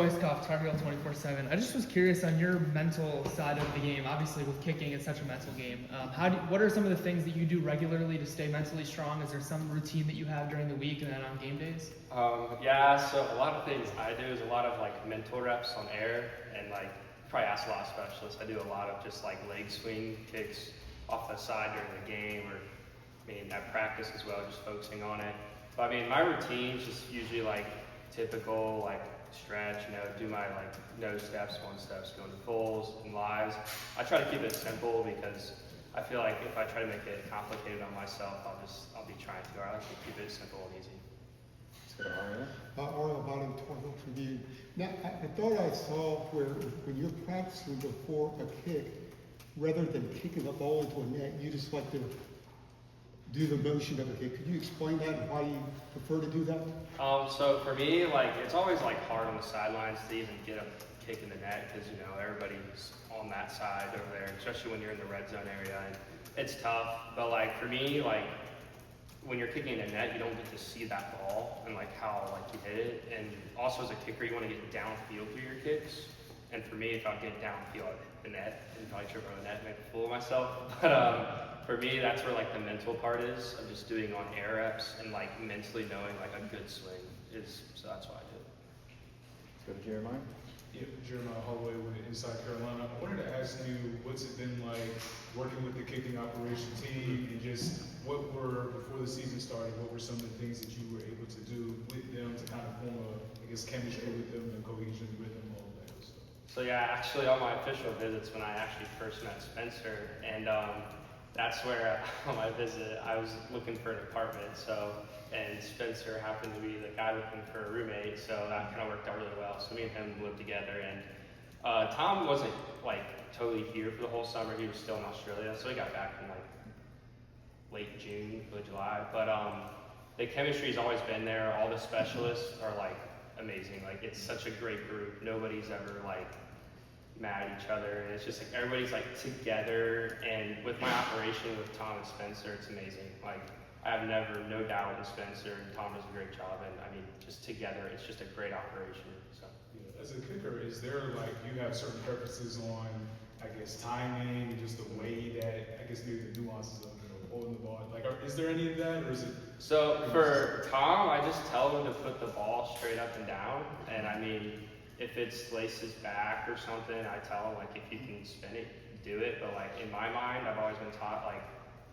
Royskoff, Tar Heel 24/7. I just was curious on your mental side of the game. Obviously, with kicking, it's such a mental game. What are some of the things that you do regularly to stay mentally strong? Is there some routine that you have during the week and then on game days? Yeah, so a lot of things I do is a lot of like mental reps on air, and like probably ask a lot of specialists. I do a lot of just like leg swing kicks off the side during the game, or at practice as well, just focusing on it. But my routine's just usually like typical like stretch, do my like nose steps, one steps, go into fulls and lives. I try to keep it simple because I feel like if I try to make it complicated on myself, I'll be trying to. I like to keep it simple and easy. Let's go to Ariel. Ariel, bottom 20 for you. Now, I thought I saw where when you're practicing before a kick, rather than kicking the ball into a net, you just like to do the motion of a kick. Could you explain that and why you prefer to do that? So for me, like it's always like hard on the sidelines to even get a kick in the net because everybody's on that side over there, especially when you're in the red zone area, and it's tough. But like for me, like when you're kicking in a net, you don't get to see that ball and like how like you hit it. And also as a kicker, you want to get downfield for your kicks. And for me, if I get downfield, I'd hit the net and probably trip over the net and make a fool of myself. But for me, that's where like the mental part is of just doing on air reps and like mentally knowing like a good swing is. So that's why I do it. Let's go to Jeremiah. Yeah, Jeremiah Holloway with Inside Carolina. I wanted to ask you, what's it been like working with the kicking operation team, and just before the season started, what were some of the things that you were able to do with them to kind of form chemistry with them and cohesion with them, all of that stuff? So yeah, actually on my official visits when I actually first met Spencer, and that's where on my visit I was looking for an apartment, and Spencer happened to be the guy looking for a roommate, so that kind of worked out really well. So me and him lived together, and Tom wasn't like totally here for the whole summer. He was still in Australia, so he got back in like late June, early July. But the chemistry's always been there. All the specialists are like amazing. Like it's such a great group. Nobody's ever like mad at each other, and it's just like everybody's like together. And with my operation with Tom and Spencer, it's amazing. Like I have no doubt in Spencer, and Tom does a great job, and just together it's just a great operation. So yeah, as a kicker, is there like you have certain preferences on timing, just the way that maybe the nuances of holding the ball, like is there any of that, or is it? So for Tom, I just tell him to put the ball straight up and down, and if it's laces back or something, I tell him like if you can spin it, do it. But like in my mind, I've always been taught like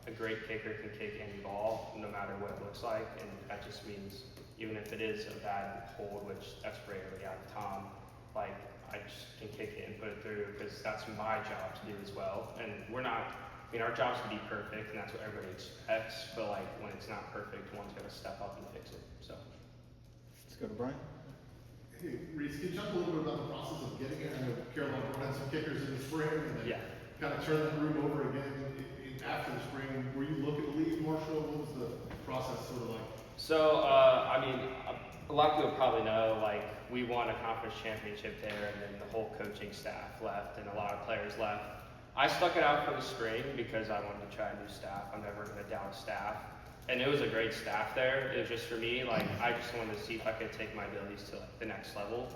a great kicker can kick any ball, no matter what it looks like, and that just means even if it is a bad hold, which that's rarely out of Tom, like I just can kick it and put it through because that's my job to do as well. And we're not. Our job's to be perfect, and that's what everybody expects. But like when it's not perfect, one's got to step up and fix it. So Let's go to Brian. Hey, Rece, can you talk a little bit about the process of getting it? I know Carolina had some kickers in the spring, and they kind of turned that room over again after the spring. Were you looking to leave, Marshall? What was the process sort of like? So, a lot of people probably know, like, we won a conference championship there, and then the whole coaching staff left, and a lot of players left. I stuck it out for the spring because I wanted to try new staff. I'm never going to doubt staff. And it was a great staff there. It was just for me, like, I just wanted to see if I could take my abilities to like, the next level.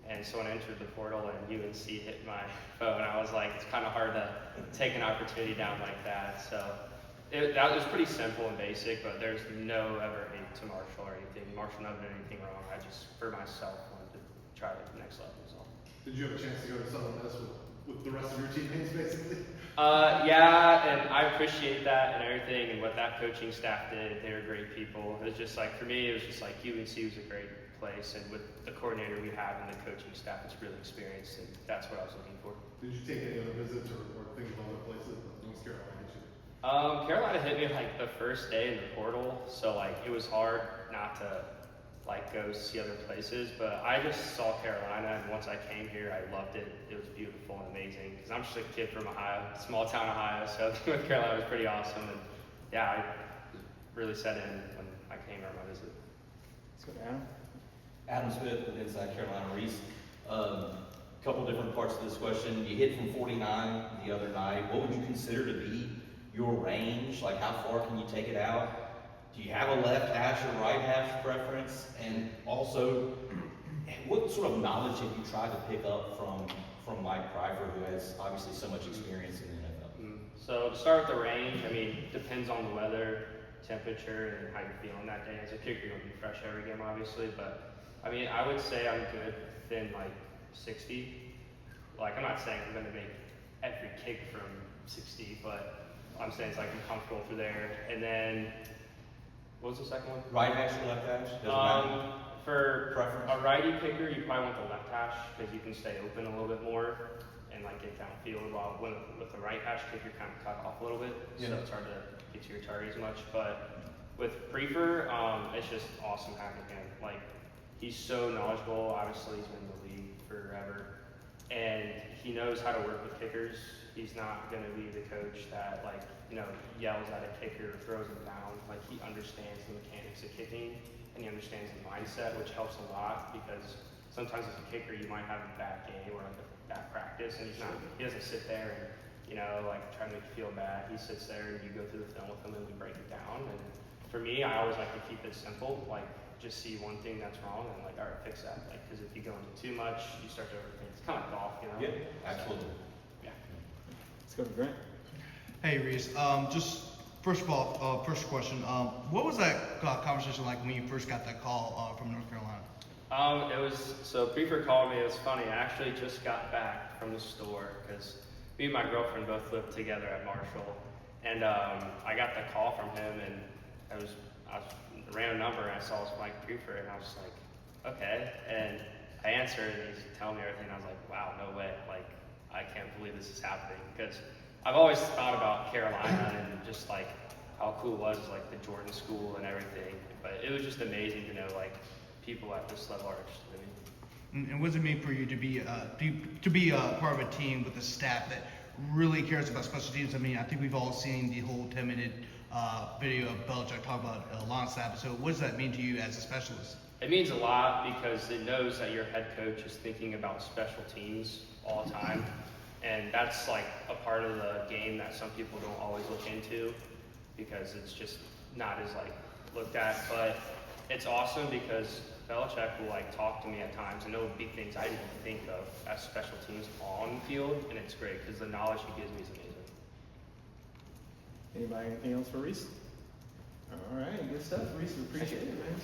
And so when I entered the portal and UNC hit my phone, I was like, it's kind of hard to take an opportunity down like that. So that was pretty simple and basic, but there's no ever hate to Marshall or anything. Marshall never did anything wrong. I just, for myself, wanted to try the next level. So. Did you have a chance to go to Southern Miss with the rest of your teammates, basically? Yeah, and I appreciate that and everything, and what that coaching staff did. They were great people. It was just like, for me, it was just like UNC was a great place, and with the coordinator we have and the coaching staff, it's really experienced, and that's what I was looking for. Did you take any other visits or think of other places that North Carolina hit you? Carolina hit me like the first day in the portal, so like it was hard not to like go see other places, but I just saw Carolina, and once I came here, I loved it. It was beautiful and amazing, because I'm just a kid from Ohio, small town Ohio, so North Carolina was pretty awesome, and yeah, I really set in when I came here on my visit. Let's go to Adam. Adam Smith with Inside Carolina. Rece, couple different parts of this question. You hit from 49 the other night. What would you consider to be your range? Like how far can you take it out? Do you have a left hash or right hash preference? And also, what sort of knowledge have you tried to pick up from Mike Pfeiffer, who has obviously so much experience in the NFL? So to start with the range, I mean, depends on the weather, temperature, and how you're feeling that day. As a kicker, you'll be fresh every game, obviously, but I mean, I would say I'm good within like 60. Like, I'm not saying I'm going to make every kick from 60, but I'm saying it's like I'm comfortable through there. And then, what was the second one? Right hash or left hash? Doesn't matter. For Preference? a righty kicker, you probably want the left hash because you can stay open a little bit more and like get downfield. While with the right hash kick, you're kind of cut off a little bit, so it's hard to get to your target as much. But with Prefer, it's just awesome having him. Like, he's so knowledgeable. Obviously, he's been in the league forever, and he knows how to work with kickers. He's not going to be the coach that yells at a kicker or throws him down. Like, he understands the mechanics of kicking, and he understands the mindset, which helps a lot because sometimes as a kicker you might have a bad game or like a bad practice, and he doesn't sit there and try to make you feel bad. He sits there and you go through the film with him and we break it down. And for me, I always like to keep it simple, like just see one thing that's wrong and like, all right, fix that. Like, because if you go into too much, you start to overthink. It's kind of like golf, Yeah, absolutely. Yeah. Let's go to Grant. Hey Rece, just first of all, first question, what was that conversation like when you first got that call from North Carolina? It was, so Prefer called me. It was funny. I actually just got back from the store because me and my girlfriend both lived together at Marshall, and I got the call from him, and I was a random number, and I saw it was Mike Prefer, and I was just like, okay, and I answered, and he's telling me everything, and I was like, wow, no way, like, I can't believe this is happening, because I've always thought about Carolina and just like how cool it was, like the Jordan school and everything, but it was just amazing to know like people at this level are interested in me. And what does it mean for you to be part of a team with a staff that really cares about special teams? I mean, I think we've all seen the whole 10-minute video of Belichick talk about launch snap. So what does that mean to you as a specialist? It means a lot because it knows that your head coach is thinking about special teams all the time. And that's like a part of the game that some people don't always look into because it's just not as like looked at. But it's awesome because Belichick will like talk to me at times and know big things I didn't even think of as special teams on the field, and it's great because the knowledge he gives me is amazing. Anybody, anything else for Rece? All right, good stuff, Rece. We appreciate it, man.